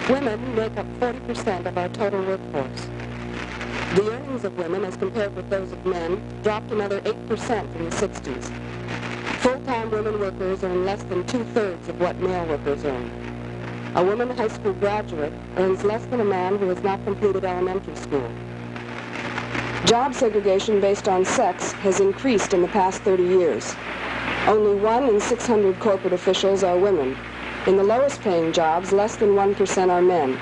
Women make up 40% of our total workforce. The earnings of women, as compared with those of men, dropped another 8% in the 60s. Full-time women workers earn less than 2/3 of what male workers earn. A woman high school graduate earns less than a man who has not completed elementary school. Job segregation based on sex has increased in the past 30 years. Only 1 in 600 corporate officials are women. In the lowest paying jobs, less than 1% are men.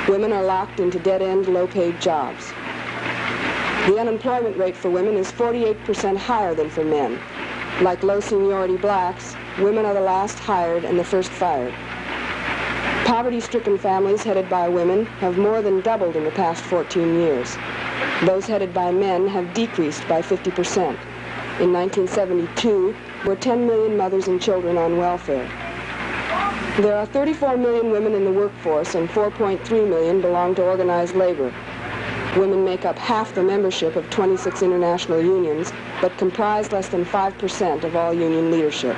Women are locked into dead-end, low-paid jobs. The unemployment rate for women is 48% higher than for men. Like low-seniority blacks, women are the last hired and the first fired. Poverty-stricken families headed by women have more than doubled in the past 14 years. Those headed by men have decreased by 50%. In 1972, there were 10 million mothers and children on welfare. There are 34 million women in the workforce and 4.3 million belong to organized labor. Women make up half the membership of 26 international unions, but comprise less than 5% of all union leadership.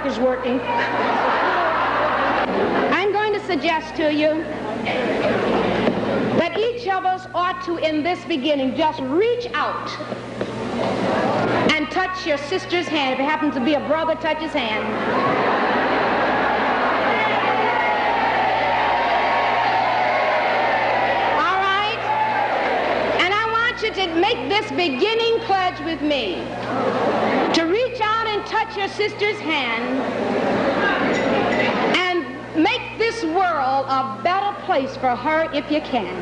Is working. I'm going to suggest to you that each of us ought to, in this beginning, just reach out and touch your sister's hand. If it happens to be a brother, touch his hand. All right? And I want you to make this beginning pledge with me. To reach out and touch your sister's hand and make this world a better place for her if you can.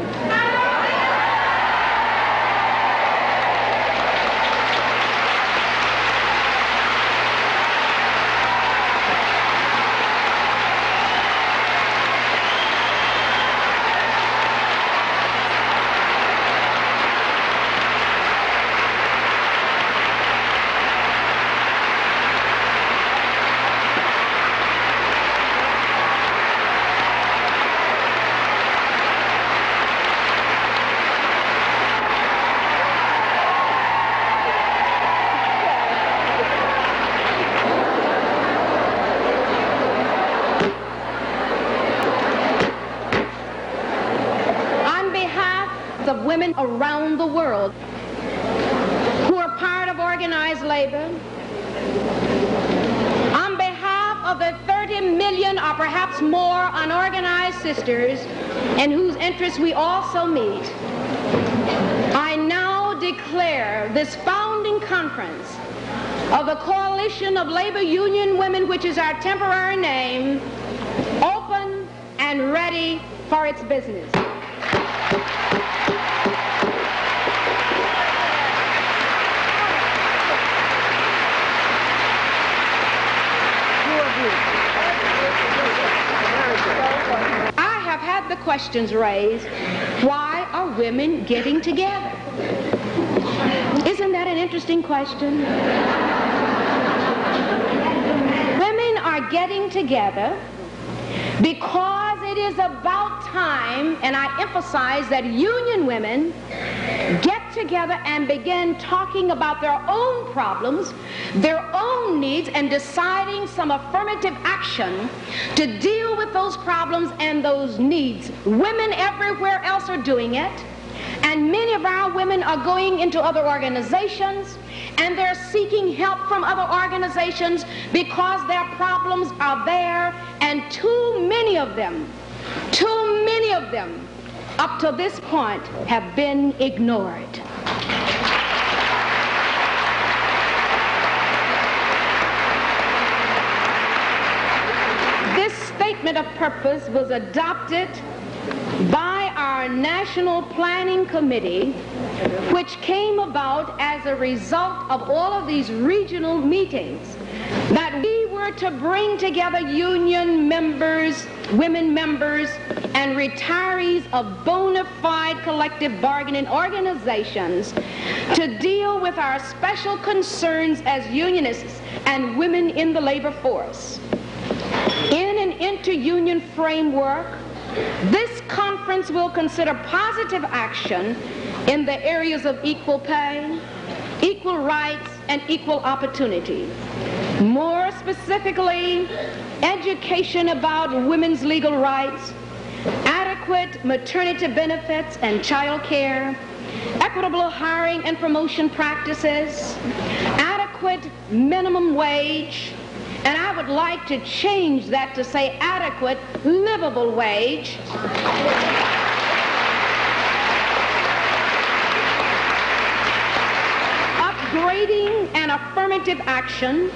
Of women around the world who are part of organized labor, on behalf of the 30 million or perhaps more unorganized sisters in whose interests we also meet, I now declare this founding conference of the Coalition of Labor Union Women, which is our temporary name, open and ready for its business. I have had the questions raised, why are women getting together? Isn't that an interesting question? Women are getting together because it is about time, and I emphasize that union women get together and begin talking about their own problems, their own needs, and deciding some affirmative action to deal with those problems and those needs. Women everywhere else are doing it, and many of our women are going into other organizations, and they're seeking help from other organizations because their problems are there, and too many of them, up to this point, have been ignored. This statement of purpose was adopted by our National Planning Committee, which came about as a result of all of these regional meetings, that we were to bring together union members, women members, and retirees of bona fide collective bargaining organizations to deal with our special concerns as unionists and women in the labor force. In an inter-union framework, this conference will consider positive action in the areas of equal pay, equal rights, and equal opportunity. More specifically, education about women's legal rights, adequate maternity benefits and child care, equitable hiring and promotion practices, adequate minimum wage, and I would like to change that to say adequate livable wage, upgrading and affirmative action,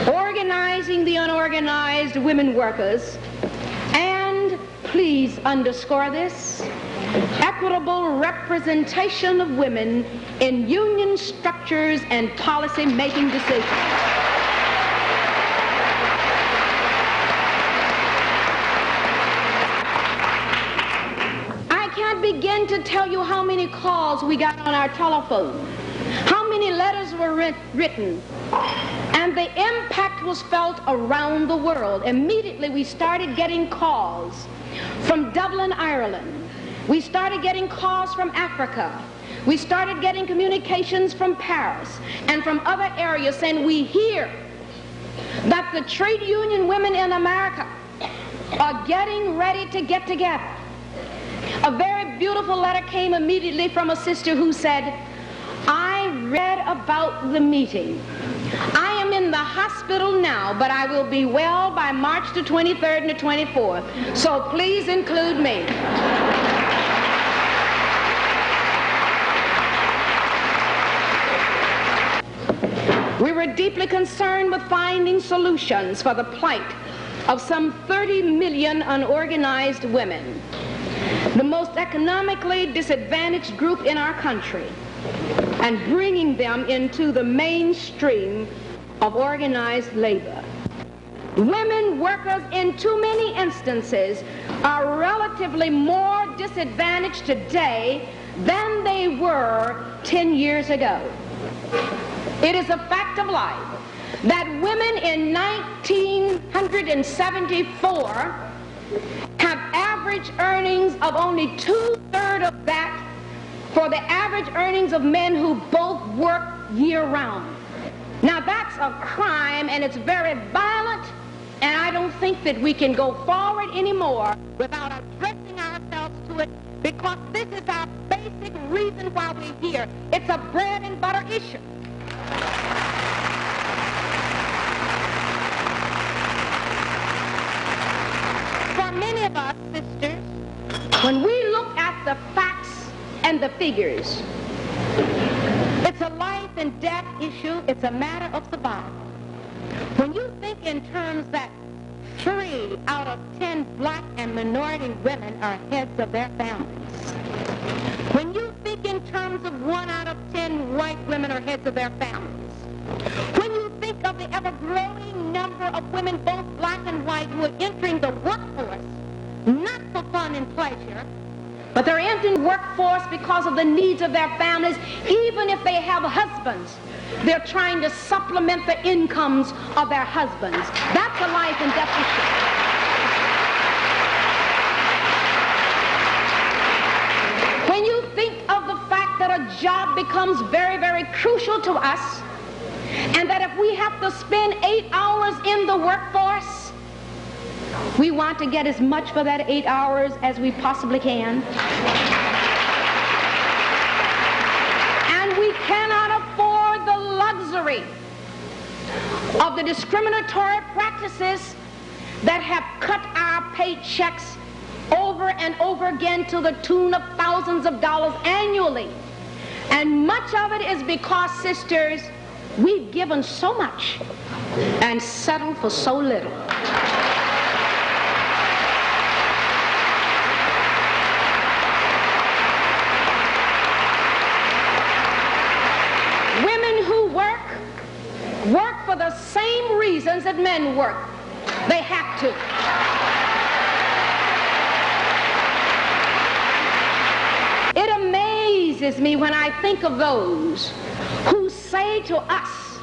organizing the unorganized women workers, and please underscore this, equitable representation of women in union structures and policy-making decisions. I can't begin to tell you how many calls we got on our telephone, how many letters were written, and the impact was felt around the world. Immediately we started getting calls from Dublin, Ireland. We started getting calls from Africa. We started getting communications from Paris and from other areas saying we hear that the trade union women in America are getting ready to get together. A very beautiful letter came immediately from a sister who said, I read about the meeting. I am in the hospital now, but I will be well by March the 23rd and the 24th. So please include me. We were deeply concerned with finding solutions for the plight of some 30 million unorganized women, the most economically disadvantaged group in our country, and bringing them into the mainstream of organized labor. Women workers in too many instances are relatively more disadvantaged today than they were 10 years ago. It is a fact of life that women in 1974 have average earnings of only 2/3 of that for the average earnings of men who both work year-round. Now that's a crime, and it's very violent, and I don't think that we can go forward anymore without addressing ourselves to it, because this is our basic reason why we're here. It's a bread and butter issue. For many of us, sisters, when we look at the facts and the figures, it's a life and death issue. It's a matter of survival. When you think in terms that 3 out of 10 black and minority women are heads of their families, when you think in terms of 1 out of 10 white women are heads of their families, when you think of the ever-growing number of women, both black and white, who are entering the workforce, not for fun and pleasure, but they're entering the workforce because of the needs of their families. Even if they have husbands, they're trying to supplement the incomes of their husbands. That's a life and death issue. When you think of the fact that a job becomes very, very crucial to us, and that if we have to spend 8 hours in the workforce, we want to get as much for that 8 hours as we possibly can. And we cannot afford the luxury of the discriminatory practices that have cut our paychecks over and over again to the tune of thousands of dollars annually. And much of it is because, sisters, we've given so much and settled for so little. Women who work for the same reasons that men work. They have to. amazes me when I think of those who say to us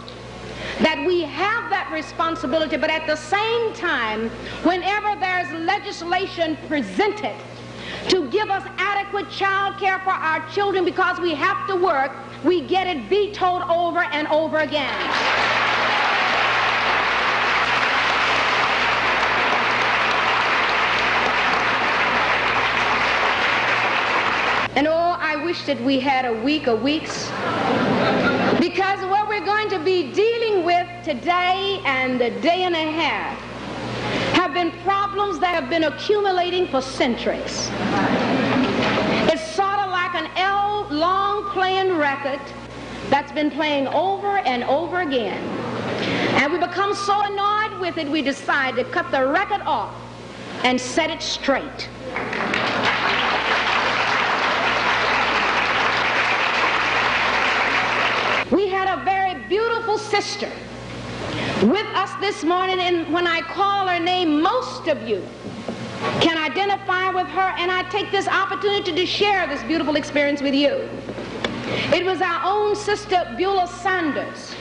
that we have that responsibility, but at the same time, whenever there's legislation presented to give us adequate child care for our children because we have to work, we get it vetoed over and over again. And oh, I wish that we had a week of weeks, because what we're going to be dealing with today and the day and a half have been problems that have been accumulating for centuries. It's sort of like an long playing record that's been playing over and over again. And we become so annoyed with it, we decide to cut the record off and set it straight. We had a very beautiful sister with us this morning, and when I call her name, most of you can identify with her, and I take this opportunity to share this beautiful experience with you. It was our own sister Beulah Sanders,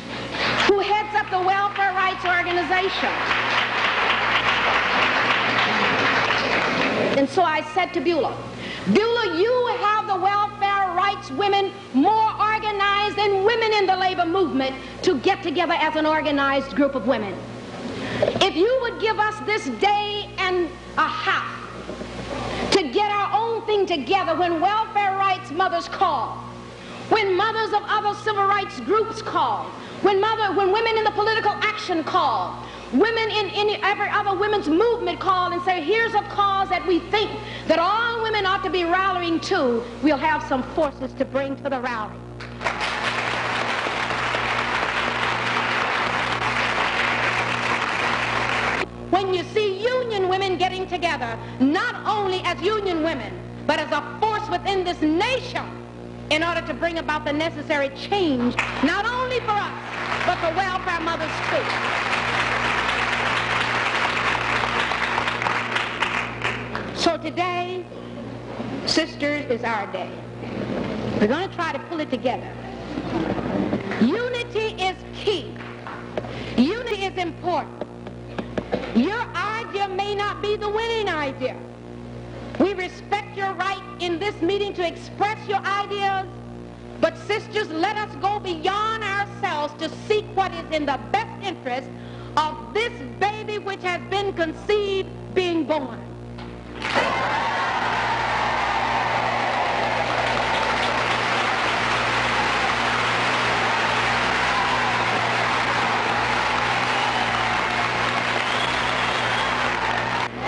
who heads up the Welfare Rights Organization. And so I said to Beulah, Beulah, you have the welfare rights women more organized than women in the labor movement to get together as an organized group of women. If you would give us this day and a half to get our own thing together when welfare rights mothers call, when mothers of other civil rights groups call, when women in the political action call, women in every other women's movement call and say, here's a cause that we think that all women ought to be rallying to, we'll have some forces to bring to the rally. When you see union women getting together, not only as union women, but as a force within this nation in order to bring about the necessary change, not only for us, but for welfare mothers too. So today, sisters, is our day. We're going to try to pull it together. Unity is key. Unity is important. Your idea may not be the winning idea. We respect your right in this meeting to express your ideas, but sisters, let us go beyond ourselves to seek what is in the best interest of this baby which has been conceived being born.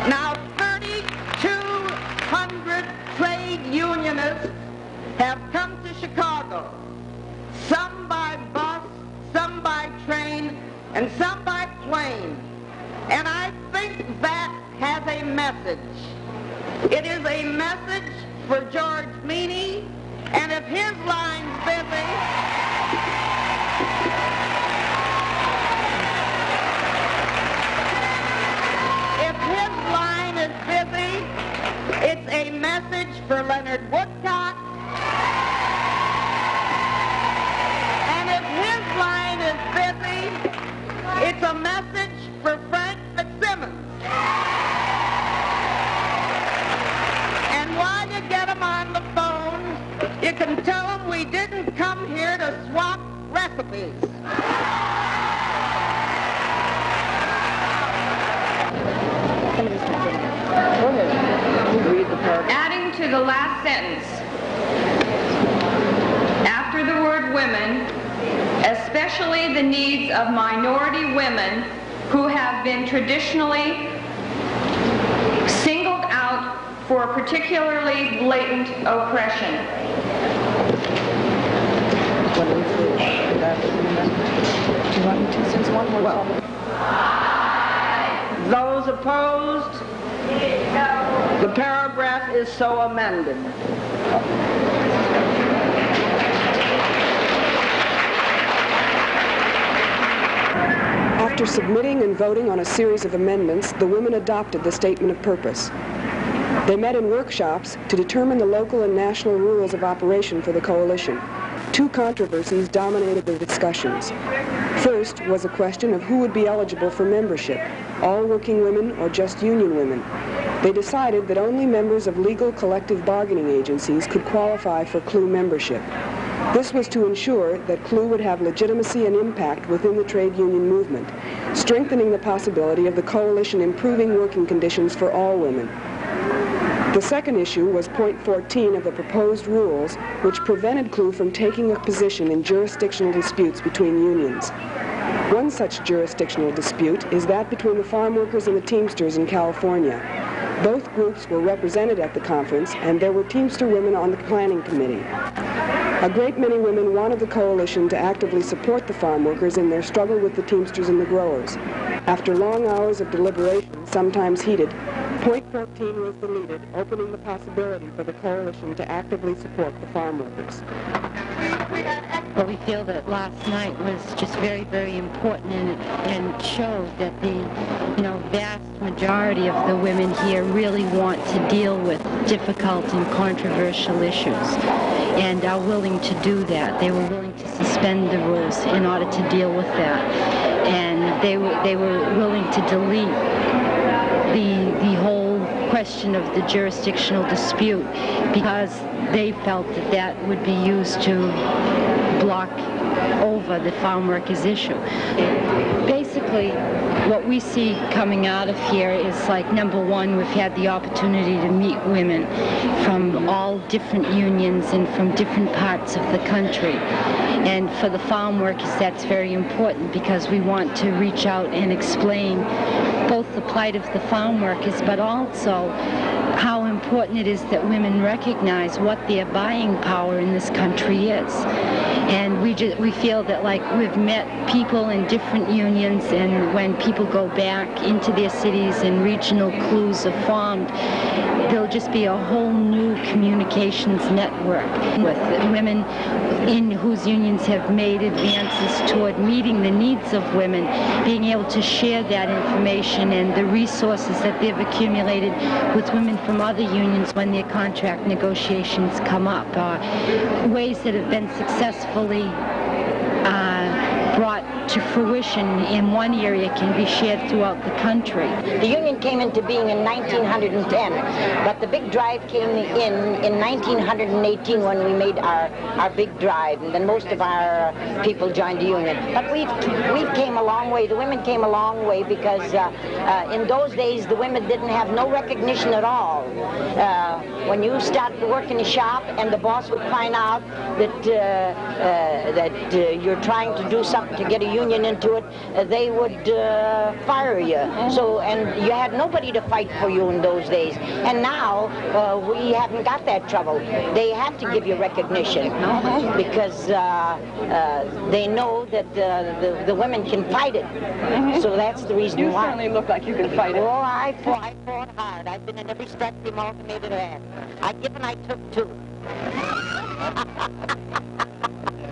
Now, 3,200 trade unionists have come to Chicago, some by bus, some by train, and some by plane. And I think that has a message. It is a message for George Meany, and if his line's busy, it's a message for Leonard Woodcock, and if his line is busy, it's a message for Frank McSimmons. And while you get them on the phone, you can tell them we didn't come here to swap recipes. Adding to the last sentence, after the word women, especially the needs of minority women who have been traditionally singled out for particularly blatant oppression. Do you want me to since one more time? Those opposed? The paragraph is so amended. After submitting and voting on a series of amendments, the women adopted the statement of purpose. They met in workshops to determine the local and national rules of operation for the coalition. Two controversies dominated the discussions. First was a question of who would be eligible for membership, all working women or just union women. They decided that only members of legal collective bargaining agencies could qualify for CLUW membership. This was to ensure that CLUW would have legitimacy and impact within the trade union movement, strengthening the possibility of the coalition improving working conditions for all women. The second issue was point 14 of the proposed rules, which prevented CLUW from taking a position in jurisdictional disputes between unions. One such jurisdictional dispute is that between the farm workers and the Teamsters in California. Both groups were represented at the conference, and there were Teamster women on the planning committee. A great many women wanted the coalition to actively support the farm workers in their struggle with the Teamsters and the growers. After long hours of deliberation, sometimes heated, point 14 was deleted, opening the possibility for the coalition to actively support the farm workers. Well, we feel that last night was just very, very important, and showed that the vast majority of the women here really want to deal with difficult and controversial issues, and are willing to do that. They were willing to suspend the rules in order to deal with that, and they were willing to delete the whole question of the jurisdictional dispute, because they felt that that would be used to block over the farm workers issue. Basically, what we see coming out of here is, like, number one, we've had the opportunity to meet women from all different unions and from different parts of the country. And for the farm workers, that's very important, because we want to reach out and explain both the plight of the farm workers, but also how important it is that women recognize what their buying power in this country is. And we feel that, like, we've met people in different unions, and when people go back into their cities and regional CLUWs are formed, there'll just be a whole new communications network with women in whose unions have made advances toward meeting the needs of women, being able to share that information and the resources that they've accumulated with women from other unions when their contract negotiations come up. Ways that have been successfully brought to fruition in one area can be shared throughout the country. The union came into being in 1910, but the big drive came in 1918 when we made our big drive, and then most of our people joined the union. But we came a long way. The women came a long way, because in those days the women didn't have no recognition at all. When you started to work in a shop and the boss would find out that you're trying to do something to get a union into it, they would fire you. So, and you had nobody to fight for you in those days. And now we haven't got that trouble. They have to give you recognition, because they know that the women can fight it. So that's the reason why. You certainly look like you can fight it. Oh, I fought hard. I've been in every spectrum alternated there. I give and I took too.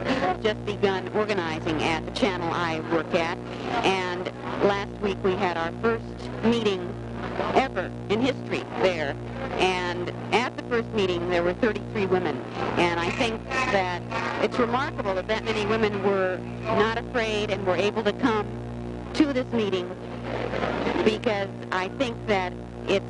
We've just begun organizing at the channel I work at, and last week we had our first meeting ever in history there, and at the first meeting there were 33 women, and I think that it's remarkable that many women were not afraid and were able to come to this meeting, because I think that it's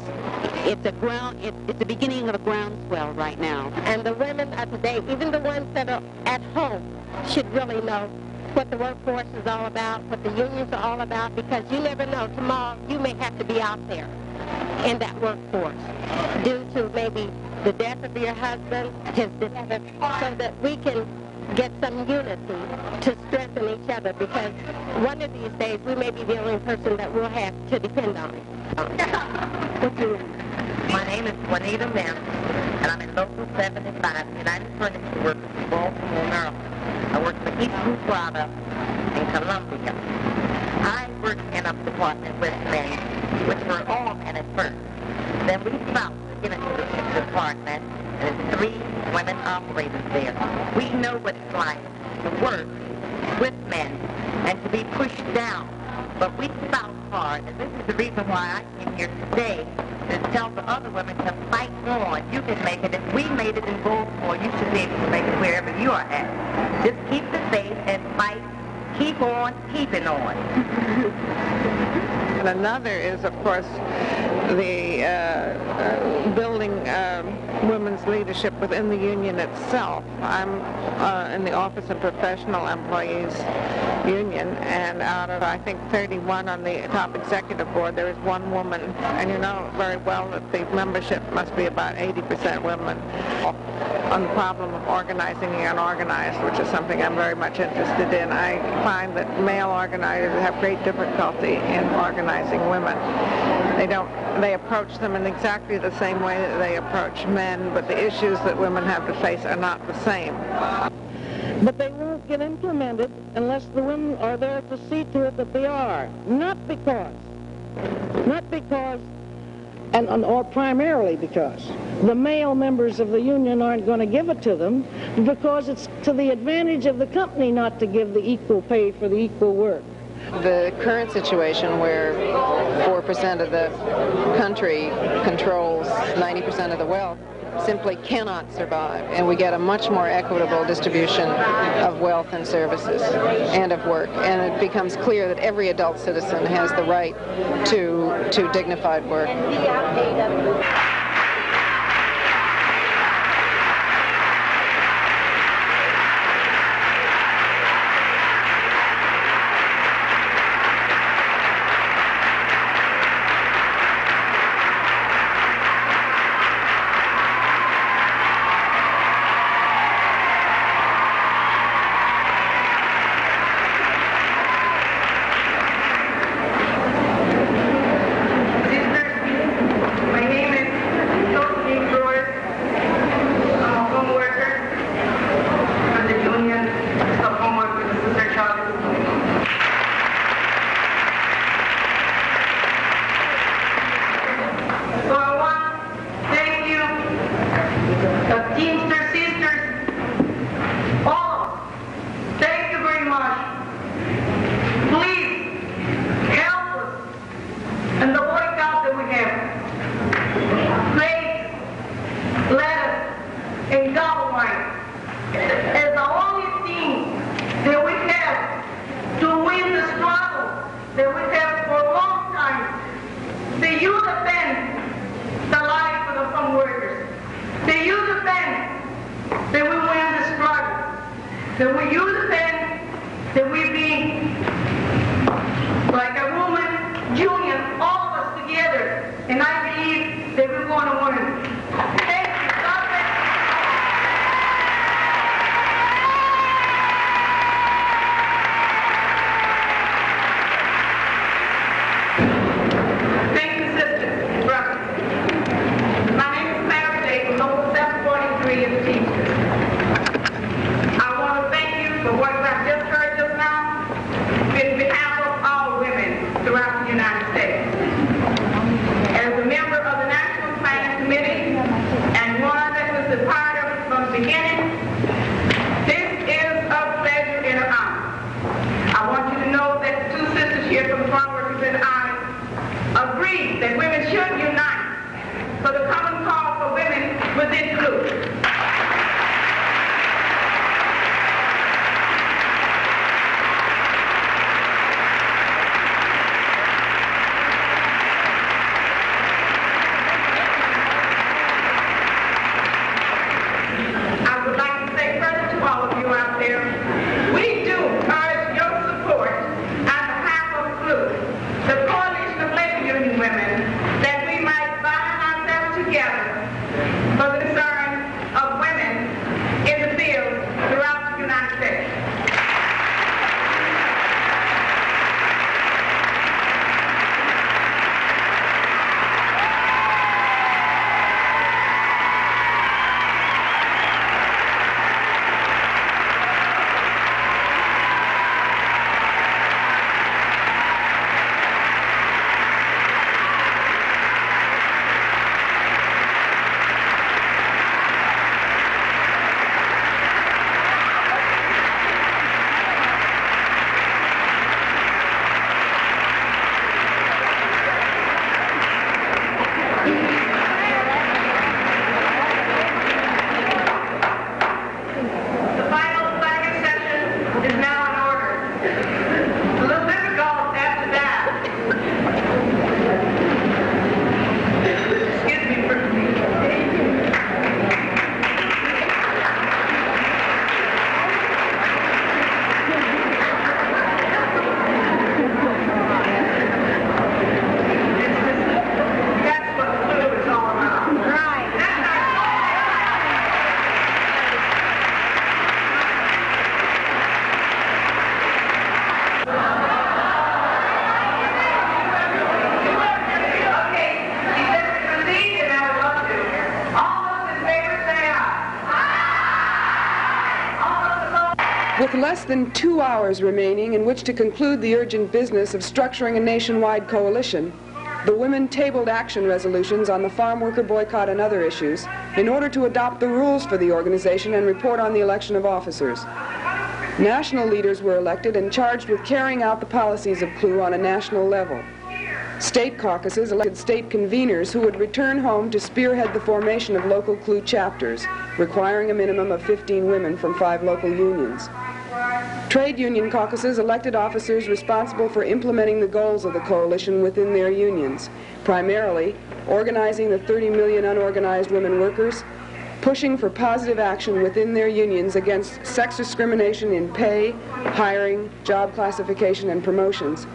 the beginning of a groundswell right now. And the women of today, even the ones that are at home, should really know what the workforce is all about, what the unions are all about, because you never know. Tomorrow you may have to be out there in that workforce due to maybe the death of your husband, his death, so that we can get some unity to strengthen each other, because one of these days we may be the only person that we'll have to depend on. What's your name? My name is Juanita Mann, and I'm in Local 75, United Furniture Workers in Baltimore, Maryland. I work for East Blue Plaza in Columbia. I work in a department with men, which were all men at first. Then we stopped to get into the department, and there's 3 women operators there. We know what it's like to work with men and to be pushed down but we fought hard, and this is the reason why I came here today, to tell the other women to fight on. You can make it. If we made it in Baltimore, you should be able to make it wherever you are at. Just keep the faith and fight. Keep on keeping on. And another is, of course, the building women's leadership within the union itself. I'm in the Office of Professional Employees Union, and out of, I think, 31 on the top executive board, there is one woman. And you know very well that the membership must be about 80% women. On the problem of organizing the unorganized, which is something I'm very much interested in, I find that male organizers have great difficulty in organizing women. They approach them in exactly the same way that they approach men, but the issues that women have to face are not the same. But they won't get implemented unless the women are there to see to it that they are. Not because, or primarily because, the male members of the union aren't going to give it to them, because it's to the advantage of the company not to give the equal pay for the equal work. The current situation where 4% of the country controls 90% of the wealth simply cannot survive, and we get a much more equitable distribution of wealth and services and of work, and it becomes clear that every adult citizen has the right to dignified work. Women, that we might bind ourselves together for the concern less than 2 hours remaining in which to conclude the urgent business of structuring a nationwide coalition, the women tabled action resolutions on the farm worker boycott and other issues in order to adopt the rules for the organization and report on the election of officers. National leaders were elected and charged with carrying out the policies of CLUW on a national level. State caucuses elected state conveners who would return home to spearhead the formation of local CLUW chapters, requiring a minimum of 15 women from 5 local unions. Trade union caucuses elected officers responsible for implementing the goals of the coalition within their unions, primarily organizing the 30 million unorganized women workers, pushing for positive action within their unions against sex discrimination in pay, hiring, job classification, and promotions,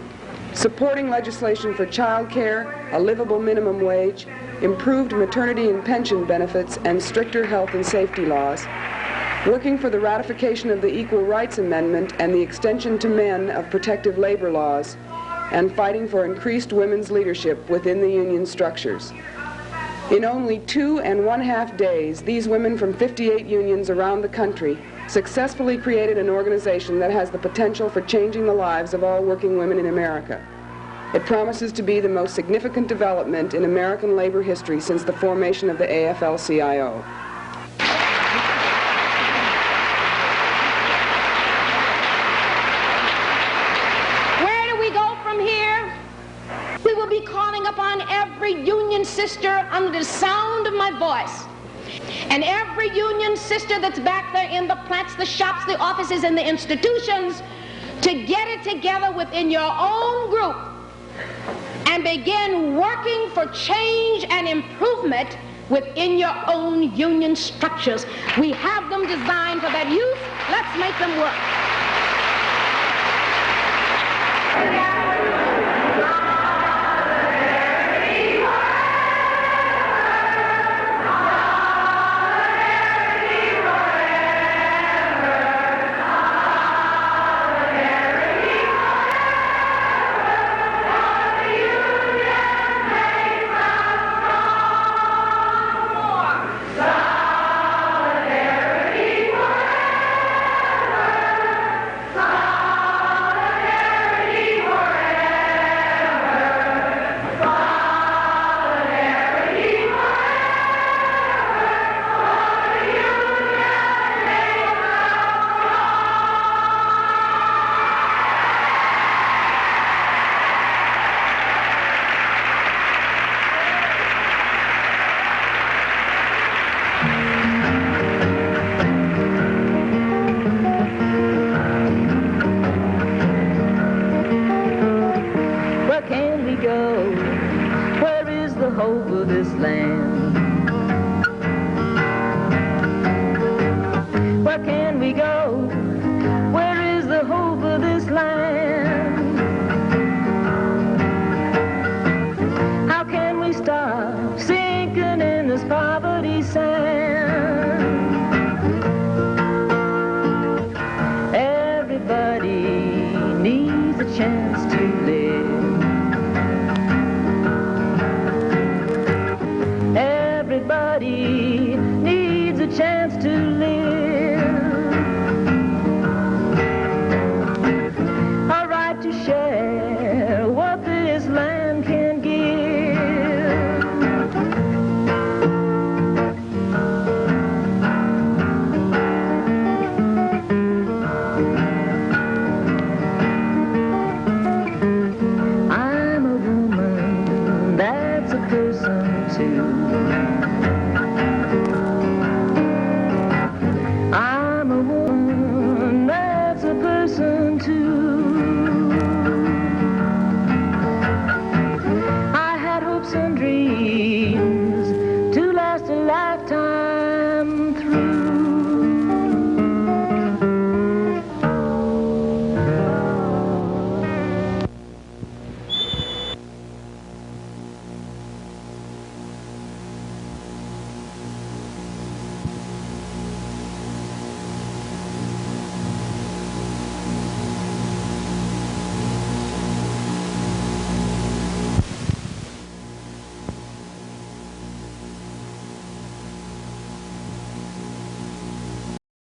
supporting legislation for child care, a livable minimum wage, improved maternity and pension benefits, and stricter health and safety laws, working for the ratification of the Equal Rights Amendment and the extension to men of protective labor laws, and fighting for increased women's leadership within the union structures. In only 2.5 days, these women from 58 unions around the country successfully created an organization that has the potential for changing the lives of all working women in America. It promises to be the most significant development in American labor history since the formation of the AFL-CIO. Where do we go from here? We will be calling upon every union sister under the sound of my voice. And every union sister that's back there in the plants, the shops, the offices, and the institutions to get it together within your own group and begin working for change and improvement within your own union structures. We have them designed for that use. Let's make them work. Everybody needs a chance to live.